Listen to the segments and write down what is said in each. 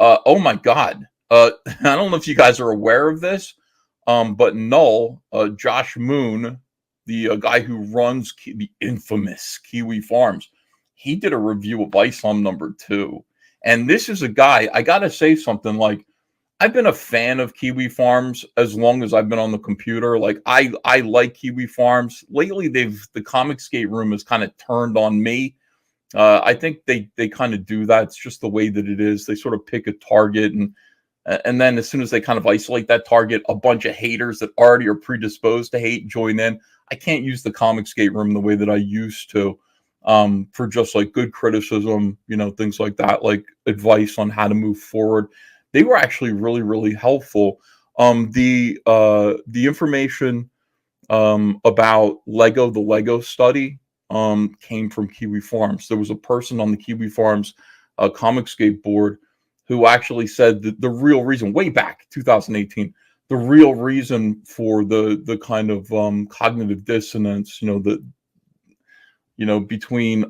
Oh my God. I don't know if you guys are aware of this, but Null, Josh Moon, the guy who runs the infamous Kiwi Farms, he did a review of ISOM #2. And this is a guy, I gotta say something, like, I've been a fan of Kiwi Farms as long as I've been on the computer. Like, I like Kiwi Farms. Lately, the Comicsgate room has kind of turned on me. I think they kind of do that. It's just the way that it is. They sort of pick a target, and then as soon as they kind of isolate that target, a bunch of haters that already are predisposed to hate join in. I can't use the Comicsgate room the way that I used to, for just like good criticism, things like that, like advice on how to move forward. They were actually really, really helpful. The information about the Lego study, came from Kiwi Farms. There was a person on the Kiwi Farms Comicsgate board who actually said that the real reason, way back 2018, the real reason for the kind of cognitive dissonance, between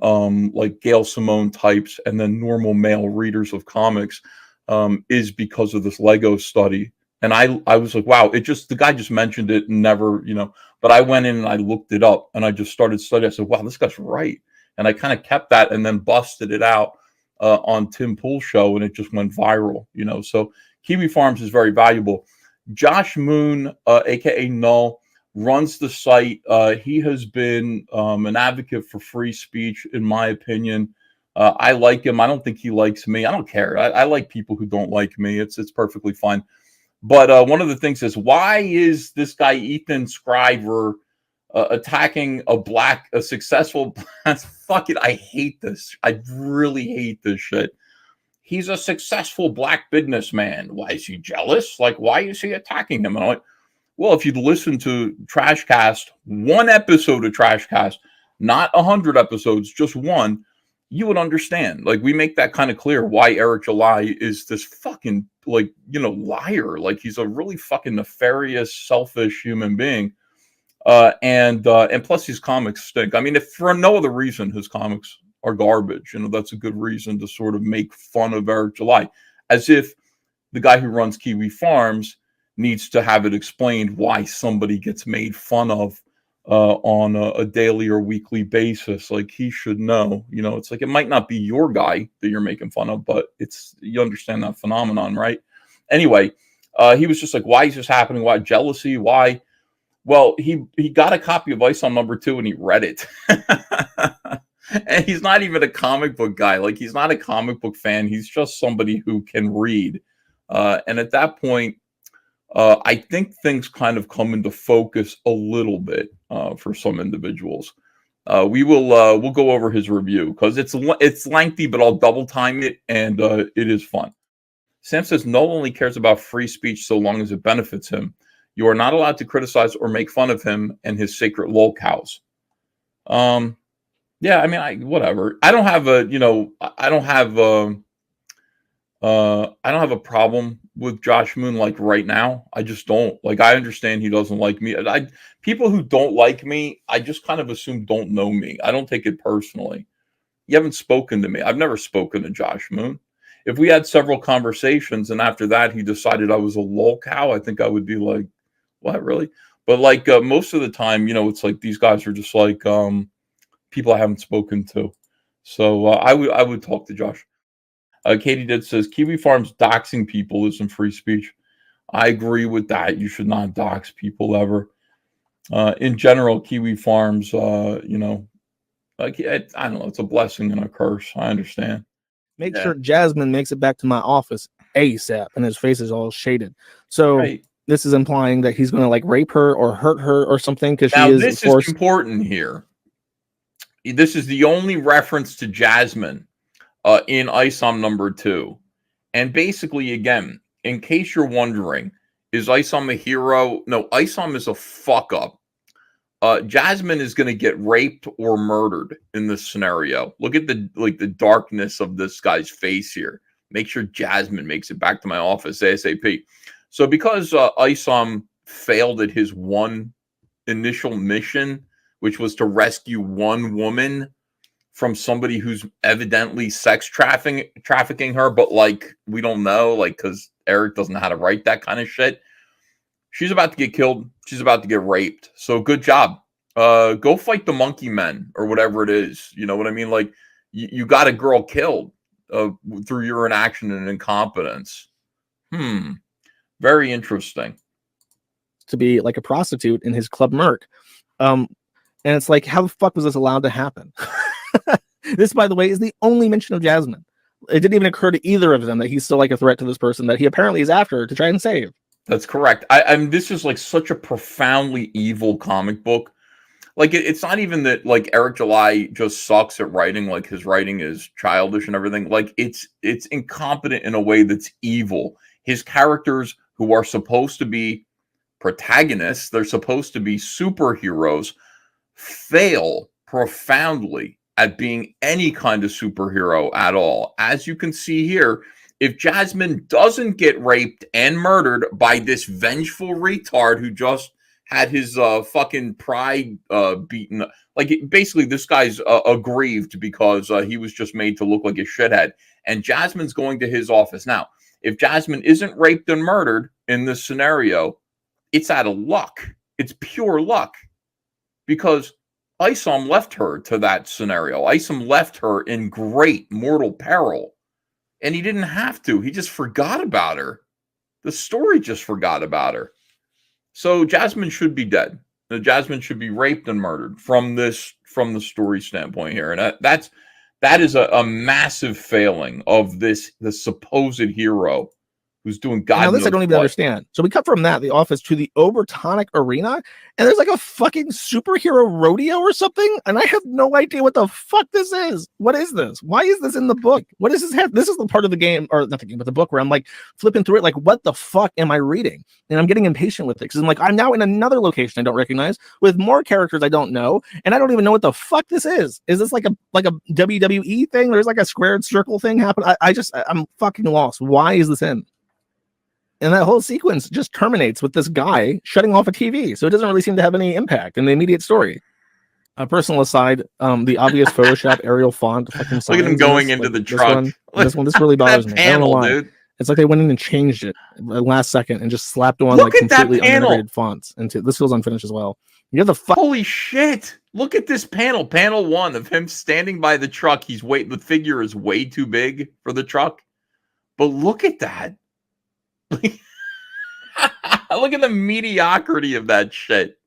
like Gail Simone types and then normal male readers of comics, is because of this Lego study. And I was like, wow, the guy just mentioned it and never, but I went in and I looked it up and I just started studying. I said, wow, this guy's right. And I kind of kept that and then busted it out on Tim Pool's show, and it just went viral, So Kiwi Farms is very valuable. Josh Moon, aka Null, runs the site. He has been an advocate for free speech, in my opinion. I like him. I don't think he likes me. I don't care. I like people who don't like me. It's perfectly fine. But one of the things is, why is this guy Ethan Scriver attacking a successful? Fuck it. I hate this. I really hate this shit. He's a successful black businessman. Why is he jealous? Like, why is he attacking him? And I'm like, well, if you'd listen to Trashcast, one episode of Trashcast, not 100 episodes, just one, you would understand. Like, we make that kind of clear why Eric July is this fucking, liar. Like, he's a really fucking nefarious, selfish human being. And plus his comics stink. I mean, if for no other reason, his comics are garbage. That's a good reason to sort of make fun of Eric July, as if the guy who runs Kiwi Farms needs to have it explained why somebody gets made fun of on a daily or weekly basis. Like, he should know. It's like, it might not be your guy that you're making fun of, but you understand that phenomenon, right? Anyway, he was just like, why is this happening? Why jealousy? Why? Well, he got a copy of ISOM #2 and he read it. And he's not even a comic book guy. Like, he's not a comic book fan. He's just somebody who can read. And at that point, I think things kind of come into focus a little bit for some individuals. We'll go over his review because it's lengthy, but I'll double time it, and it is fun. Sam says, Null only cares about free speech so long as it benefits him. You are not allowed to criticize or make fun of him and his sacred lolcows. Yeah, I mean, whatever. I don't have a problem with Josh Moon, like, right now. I just don't. Like, I understand he doesn't like me. People who don't like me, I just kind of assume don't know me. I don't take it personally. You haven't spoken to me. I've never spoken to Josh Moon. If we had several conversations and after that he decided I was a lolcow, I think I would be like, what, really? But like, most of the time, it's like these guys are just like people I haven't spoken to. So I would talk to Josh. Katie Did says, Kiwi Farms doxing people isn't free speech. I agree with that. You should not dox people ever. In general, Kiwi Farms, like, I don't know, it's a blessing and a curse. I understand. Make sure Jasmine makes it back to my office ASAP, and his face is all shaded. So right. This is implying that he's going to like rape her or hurt her or something, because she is. This is important here. This is the only reference to Jasmine in ISOM #2. And basically, again, in case you're wondering, is ISOM a hero? No, ISOM is a fuck up. Jasmine is going to get raped or murdered in this scenario. Look at the darkness of this guy's face here. Make sure Jasmine makes it back to my office ASAP. So because ISOM failed at his one initial mission, which was to rescue one woman from somebody who's evidently sex trafficking her, but like we don't know, like because Eric doesn't know how to write that kind of shit. She's about to get killed. She's about to get raped. So good job. Go fight the monkey men or whatever it is. You know what I mean? Like you got a girl killed through your inaction and incompetence. Very interesting. To be like a prostitute in his Club Merc. And it's like, how the fuck was this allowed to happen? This, by the way, is the only mention of Jasmine. It didn't even occur to either of them that he's still like a threat to this person that he apparently is after to try and save. That's correct. I mean, this is like such a profoundly evil comic book. Like it's not even that like Eric July just sucks at writing. Like his writing is childish and everything. Like it's incompetent in a way that's evil. His characters, who are supposed to be protagonists, they're supposed to be superheroes, fail profoundly at being any kind of superhero at all. As you can see here, if Jasmine doesn't get raped and murdered by this vengeful retard who just had his fucking pride beaten, like basically this guy's aggrieved because he was just made to look like a shithead, and Jasmine's going to his office. Now, if Jasmine isn't raped and murdered in this scenario, it's out of luck. It's pure luck, because ISOM left her to that scenario. ISOM left her in great mortal peril, and he didn't have to. He just forgot about her. The story just forgot about her. So Jasmine should be dead. Jasmine should be raped and murdered from the story standpoint here, and that is a massive failing of the supposed hero who's doing God. Now this I don't even understand. So we cut from the office to the Obertonic Arena, and there's like a fucking superhero rodeo or something, and I have no idea what the fuck this is. What is this? Why is this in the book? What does this have? This is the part of the game, or not the game, but the book where I'm like flipping through it, like what the fuck am I reading? And I'm getting impatient with it because I'm like, I'm now in another location I don't recognize with more characters I don't know, and I don't even know what the fuck this is. Is this like a WWE thing? There's like a squared circle thing happen. I'm fucking lost. Why is this in? And that whole sequence just terminates with this guy shutting off a TV. So it doesn't really seem to have any impact in the immediate story. A personal aside, the obvious Photoshop Arial font. Fucking look at him going into the truck. This really bothers me. Panel, I don't know why. Dude. It's like they went in and changed it at the last second and just slapped on like completely unintegrated fonts. And this feels unfinished as well. You have the holy shit! Look at this panel. Panel 1 of him standing by the truck. The figure is way too big for the truck. But look at that. Look at the mediocrity of that shit.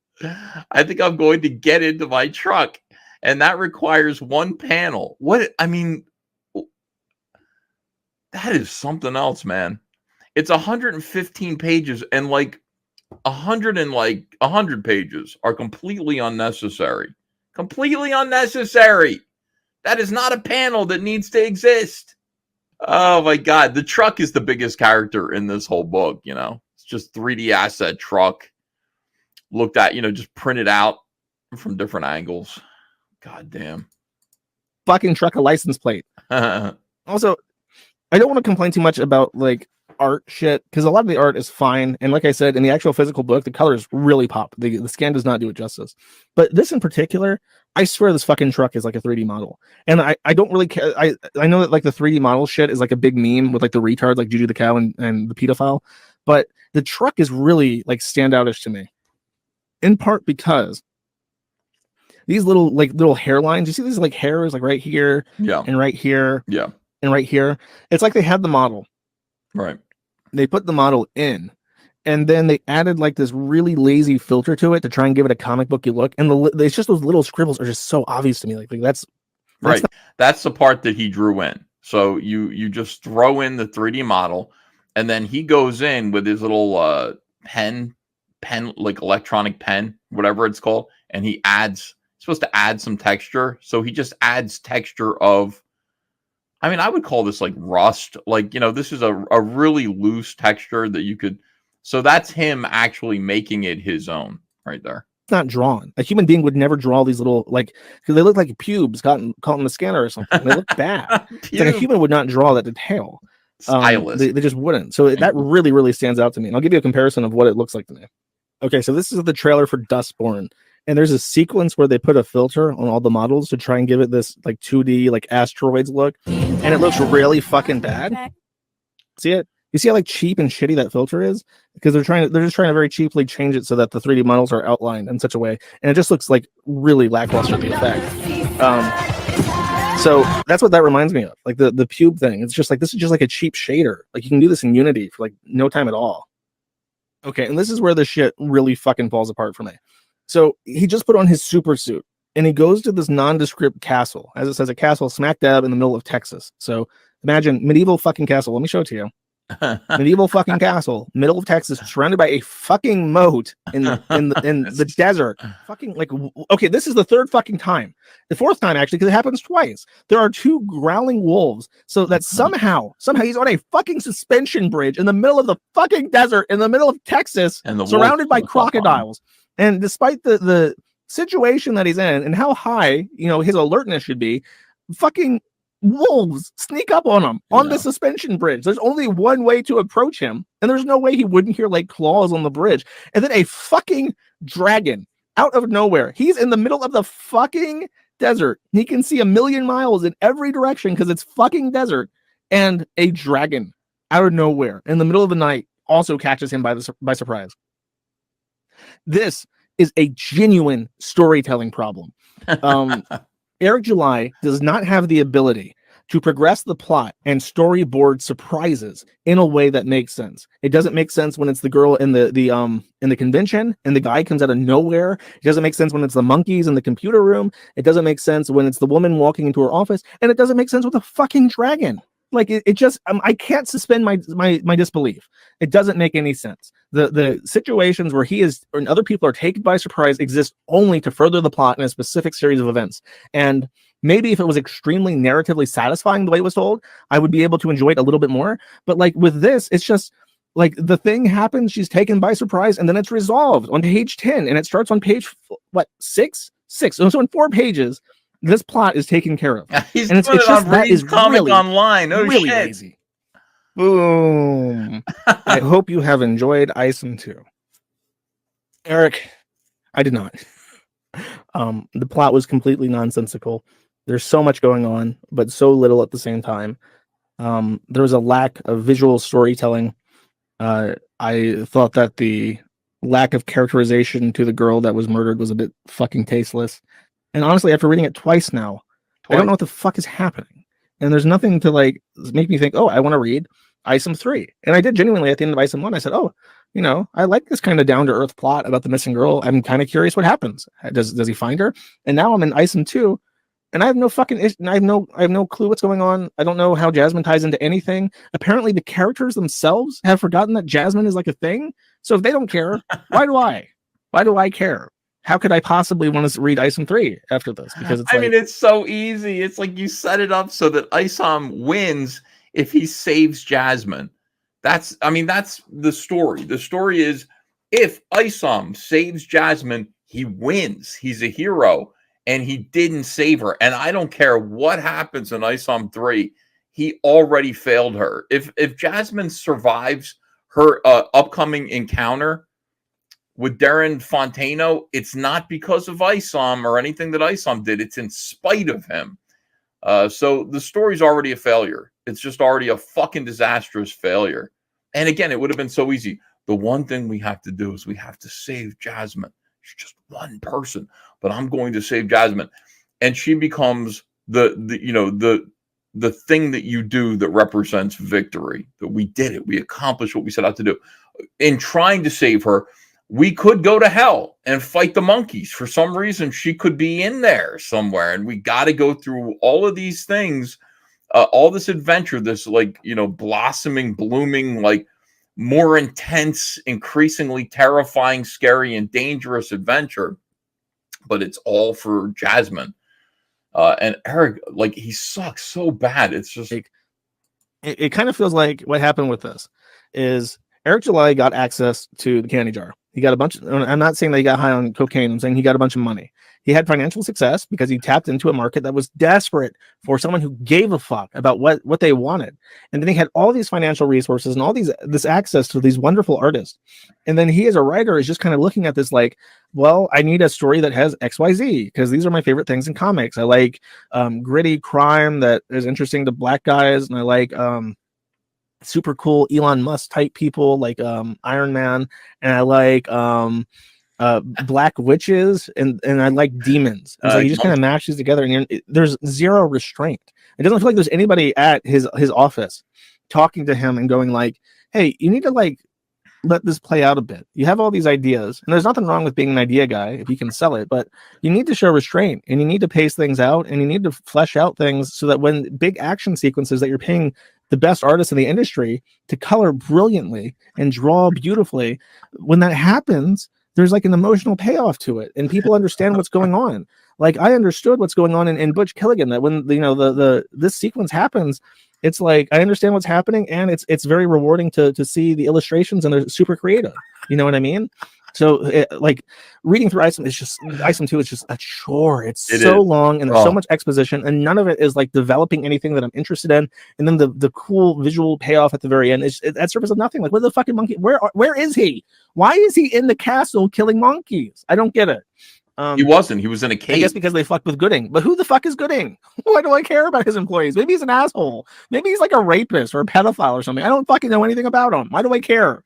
I think I'm going to get into my truck, and that requires one panel. What? I mean, that is something else, man. It's 115 pages, and like 100 pages are completely unnecessary. Completely unnecessary. That is not a panel that needs to exist. Oh my God. The truck is the biggest character in this whole book, you know. It's just 3D asset truck. Looked at, just printed out from different angles. God damn. Fucking truck a license plate. Also, I don't want to complain too much about like art shit, because a lot of the art is fine. And like I said, in the actual physical book, the colors really pop. The scan does not do it justice. But this in particular, I swear this fucking truck is like a 3D model. And I don't really care. I know that like the 3D model shit is like a big meme with like the retards like Juju the Cow and the pedophile. But the truck is really like standoutish to me. In part because these little hairlines, you see these like hairs like right here, yeah, and right here, yeah, and right here. It's like they had the model. Right. They put the model in, and then they added like this really lazy filter to it to try and give it a comic booky look. And it's just those little scribbles are just so obvious to me. Like that's right. That's the part that he drew in. So you just throw in the 3D model, and then he goes in with his little pen, like electronic pen, whatever it's called, and he supposed to add some texture. So he just adds texture of, I mean, I would call this like rust. Like, this is a really loose texture that you could. So that's him actually making it his own right there. It's not drawn. A human being would never draw these little, like, because they look like pubes caught in the scanner or something. They look bad. Like a human would not draw that detail. They just wouldn't. So that really, really stands out to me. And I'll give you a comparison of what it looks like to me. Okay, so this is the trailer for Dustborn. And there's a sequence where they put a filter on all the models to try and give it this like 2D like asteroids look, and it looks really fucking bad. See it? You see how like cheap and shitty that filter is? Because they're just trying to very cheaply change it so that the 3D models are outlined in such a way, and it just looks like really lackluster, the effect. So that's what that reminds me of, like the pube thing. It's just like, this is just like a cheap shader. Like you can do this in Unity for like no time at all. Okay, and this is where the shit really fucking falls apart for me. So he just put on his super suit and he goes to this nondescript castle, as it says, a castle smack dab in the middle of Texas. So imagine medieval fucking castle. Let me show it to you. Medieval fucking castle, middle of Texas, surrounded by a fucking moat in the desert. Fucking like, okay, this is the third fucking time, the fourth time actually, because it happens twice. There are two growling wolves, so that somehow he's on a fucking suspension bridge in the middle of the fucking desert, in the middle of Texas, and surrounded by crocodiles. And despite the situation that he's in and how high, you know, his alertness should be, fucking wolves sneak up on him on the suspension bridge. There's only one way to approach him, and there's no way he wouldn't hear like claws on the bridge. And then a fucking dragon out of nowhere. He's in the middle of the fucking desert. He can see 1,000,000 miles in every direction because it's fucking desert. And a dragon out of nowhere in the middle of the night also catches him by surprise. This is a genuine storytelling problem. Eric July does not have the ability to progress the plot and storyboard surprises in a way that makes sense. It doesn't make sense when it's the girl in the convention and the guy comes out of nowhere. It doesn't make sense when it's the monkeys in the computer room. It doesn't make sense when it's the woman walking into her office, and it doesn't make sense with a fucking dragon. Like it just I can't suspend my disbelief. It doesn't make any sense. The situations where he is and other people are taken by surprise exist only to further the plot in a specific series of events. And maybe if it was extremely narratively satisfying the way it was told, I would be able to enjoy it a little bit more. But like with this, it's just like the thing happens, she's taken by surprise, and then it's resolved on page 10, and it starts on page six. So in 4 pages, this plot is taken care of. He's and it's just just that is comic really, online. Oh really shit. lazy. Boom. I hope you have enjoyed ISOM 2. Eric, I did not. The plot was completely nonsensical. There's so much going on, but so little at the same time. There was a lack of visual storytelling. I thought that the lack of characterization to the girl that was murdered was a bit fucking tasteless. And honestly, after reading it twice now, I don't know what the fuck is happening. And there's nothing to like make me think, oh, I want to read ISOM 3. And I did genuinely at the end of ISOM 1. I said, oh, you know, I like this kind of down-to-earth plot about the missing girl. I'm kind of curious what happens. Does he find her? And now I'm in ISOM 2, and I have no fucking I have no clue what's going on. I don't know how Jasmine ties into anything. Apparently the characters themselves have forgotten that Jasmine is like a thing. So if they don't care, why do I? Why do I care? How could I possibly want to read ISOM 3 after this? Because it's mean, it's so easy. It's like you set it up so that ISOM wins if he saves Jasmine. That's the story. The story is if ISOM saves Jasmine, he wins. He's a hero, and he didn't save her. And I don't care what happens in ISOM 3. He already failed her. If Jasmine survives her upcoming encounter with Darren Fontano, it's not because of ISOM or anything that ISOM did. It's in spite of him. So the story's already a failure. It's just already a fucking disastrous failure. And again, it would have been so easy. The one thing we have to do is we have to save Jasmine. She's just one person, but I'm going to save Jasmine. And she becomes the thing that you do that represents victory, that we did it. We accomplished what we set out to do. In trying to save her, we could go to hell and fight the monkeys. For some reason, she could be in there somewhere, and we got to go through all of these things, all this adventure, this blossoming, blooming, like more intense, increasingly terrifying, scary, and dangerous adventure. But it's all for Jasmine. And Eric, like, he sucks so bad. It's just it kind of feels like what happened with this is Eric July got access to the candy jar. He got a bunch. I'm not saying that he got high on cocaine. I'm saying he got a bunch of money. He had financial success because he tapped into a market that was desperate for someone who gave a fuck about what they wanted. And then he had all these financial resources and all this access to these wonderful artists. And then he, as a writer, is just kind of looking at this like, well, I need a story that has XYZ because these are my favorite things in comics. I like gritty crime that is interesting to black guys, and I like super cool Elon Musk type people like Iron Man, and I like black witches, and I like demons. And so he just kind of mashes together, and there's zero restraint. It doesn't feel like there's anybody at his office talking to him and going like, hey, you need to like let this play out a bit. You have all these ideas, and there's nothing wrong with being an idea guy if you can sell it, but you need to show restraint, and you need to pace things out, and you need to flesh out things so that when big action sequences that you're paying the best artists in the industry to color brilliantly and draw beautifully, when that happens, there's like an emotional payoff to it, and people understand what's going on. Like I understood what's going on in Butch Killigan, that when this sequence happens, it's like I understand what's happening, and it's very rewarding to see the illustrations, and they're super creative. You know what I mean? So like reading through ISOM is just ISOM 2 is just a chore. It's so long, and there's so much exposition, and none of it is like developing anything that I'm interested in. And then the cool visual payoff at the very end is at surface of nothing. Like, where the fucking monkey? Where is he? Why is he in the castle killing monkeys? I don't get it. He wasn't. He was in a cave. I guess because they fucked with Gooding. But who the fuck is Gooding? Why do I care about his employees? Maybe he's an asshole. Maybe he's like a rapist or a pedophile or something. I don't fucking know anything about him. Why do I care?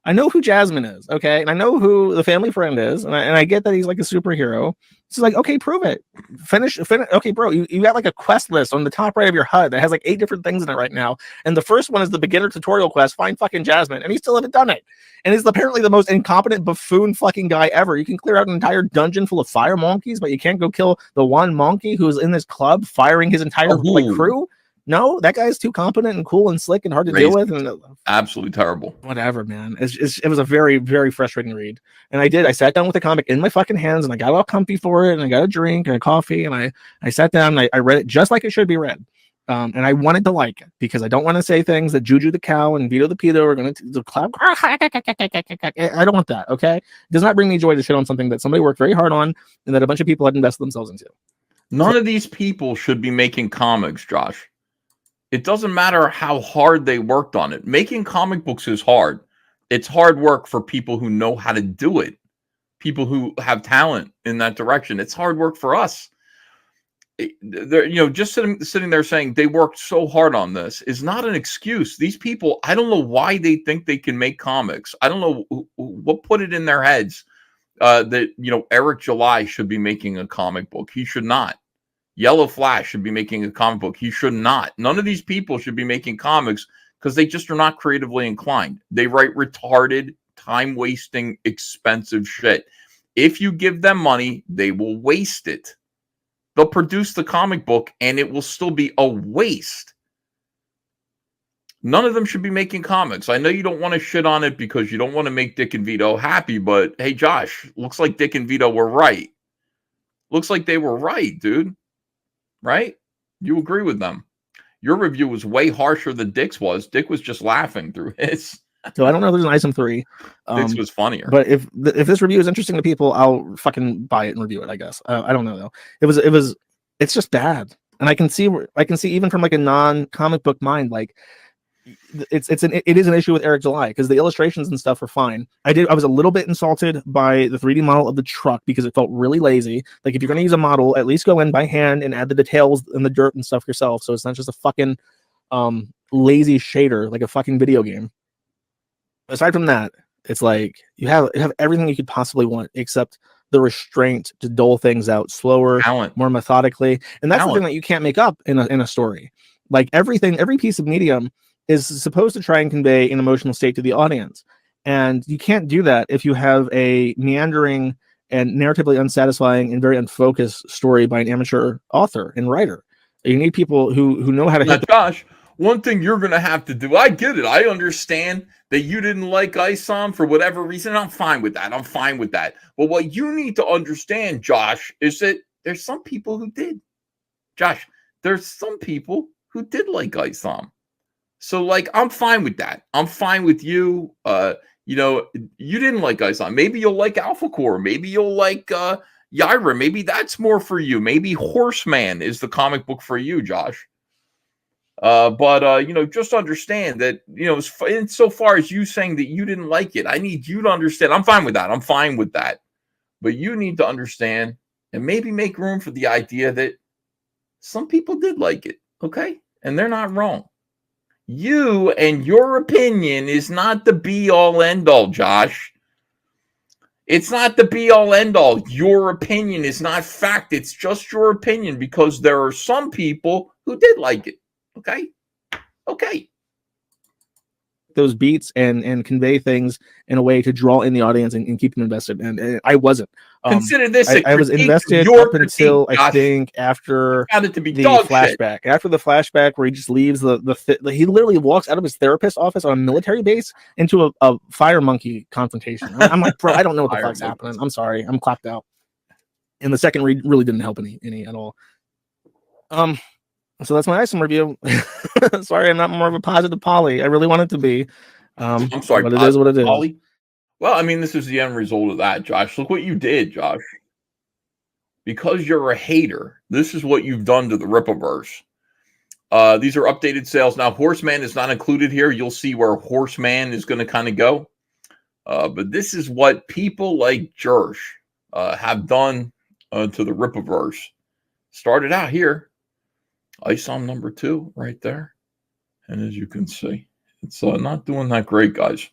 I know who Jasmine is, okay? And I know who the family friend is. And I get that he's like a superhero. It's like, okay, prove it. Finish. Okay, bro, you got like a quest list on the top right of your HUD that has like 8 different things in it right now. And the first one is the beginner tutorial quest, find fucking Jasmine. And he still haven't done it. And he's apparently the most incompetent buffoon fucking guy ever. You can clear out an entire dungeon full of fire monkeys, but you can't go kill the one monkey who's in this club firing his entire like crew. No, that guy's too competent and cool and slick and hard to deal with. And absolutely terrible. Whatever, man. It was a very, very frustrating read. And I sat down with the comic in my fucking hands, and I got all comfy for it, and I got a drink and a coffee, and I sat down and I read it just like it should be read. And I wanted to like it because I don't want to say things that Juju the cow and Vito the pedo are going to clap. I don't want that. Okay, it does not bring me joy to shit on something that somebody worked very hard on and that a bunch of people had invested themselves into. None of these people should be making comics, Josh. It doesn't matter how hard they worked on it. Making comic books is hard. It's hard work for people who know how to do it. People who have talent in that direction. It's hard work for us. They're, just sitting there saying they worked so hard on this is not an excuse. These people, I don't know why they think they can make comics. I don't know what put it in their heads that Eric July should be making a comic book. He should not. Yellow Flash should be making a comic book. He should not. None of these people should be making comics because they just are not creatively inclined. They write retarded, time-wasting, expensive shit. If you give them money, they will waste it. They'll produce the comic book, and it will still be a waste. None of them should be making comics. I know you don't want to shit on it because you don't want to make Dick and Vito happy, but hey, Josh, looks like Dick and Vito were right. Looks like they were right, dude. Right? You agree with them. Your review was way harsher than Dick's was. Dick was just laughing through his. So I don't know if there's an ISOM 3. Dick's was funnier. But if this review is interesting to people, I'll fucking buy it and review it, I guess. I don't know, though. It's just bad. And I can see even from like a non-comic book mind, like it is an issue with Eric July because the illustrations and stuff are fine. I was a little bit insulted by the 3D model of the truck because it felt really lazy. Like if you're going to use a model, at least go in by hand and add the details and the dirt and stuff yourself. So it's not just a fucking lazy shader like a fucking video game. Aside from that, it's like you have everything you could possibly want except the restraint to dole things out slower, more methodically. And that's the thing that you can't make up in a story. Like every piece of medium is supposed to try and convey an emotional state to the audience. And you can't do that if you have a meandering and narratively unsatisfying and very unfocused story by an amateur author and writer. You need people who know how to hit. Josh, one thing you're going to have to do, I get it. I understand that you didn't like ISOM for whatever reason. I'm fine with that. But what you need to understand, Josh, is that there's some people who did. Josh, there's some people who did like ISOM. So, like, I'm fine with that. I'm fine with you. You didn't like ISOM. Maybe you'll like Alpha Core. Maybe you'll like, Yaira, maybe that's more for you. Maybe Horseman is the comic book for you, Josh. But just understand that, insofar as you saying that you didn't like it, I need you to understand. I'm fine with that. I'm fine with that. But you need to understand and maybe make room for the idea that some people did like it. Okay. And they're not wrong. You and your opinion is not the be all end all, Josh. It's not the be all end all. Your opinion is not fact. It's just your opinion because there are some people who did like it. Okay. Okay. Those beats and convey things in a way to draw in the audience and keep them invested. And I wasn't. Consider this. I was invested up until I think after found it to be the dog flashback. shit. After the flashback, where he just leaves he literally walks out of his therapist's office on a military base into a fire monkey confrontation. I'm like, bro, I don't know what the fuck's happening. I'm sorry, I'm clapped out. And the second read really didn't help any at all. So that's my ISOM review. Sorry, I'm not more of a positive Polly. I really want it to be. I'm sorry, but it is what it is. Polly? Well, I mean, this is the end result of that, Josh. Look what you did, Josh. Because you're a hater, this is what you've done to the Rippaverse. These are updated sales. Now, Horseman is not included here. You'll see where Horseman is going to kind of go. But this is what people like Jersh have done to the Rippaverse. Started out here. ISOM number 2 right there. And as you can see, it's not doing that great, guys.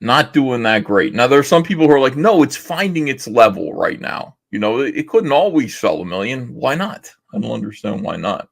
Not doing that great. Now, there are some people who are like, no, it's finding its level right now. It couldn't always sell 1 million. Why not? I don't understand why not.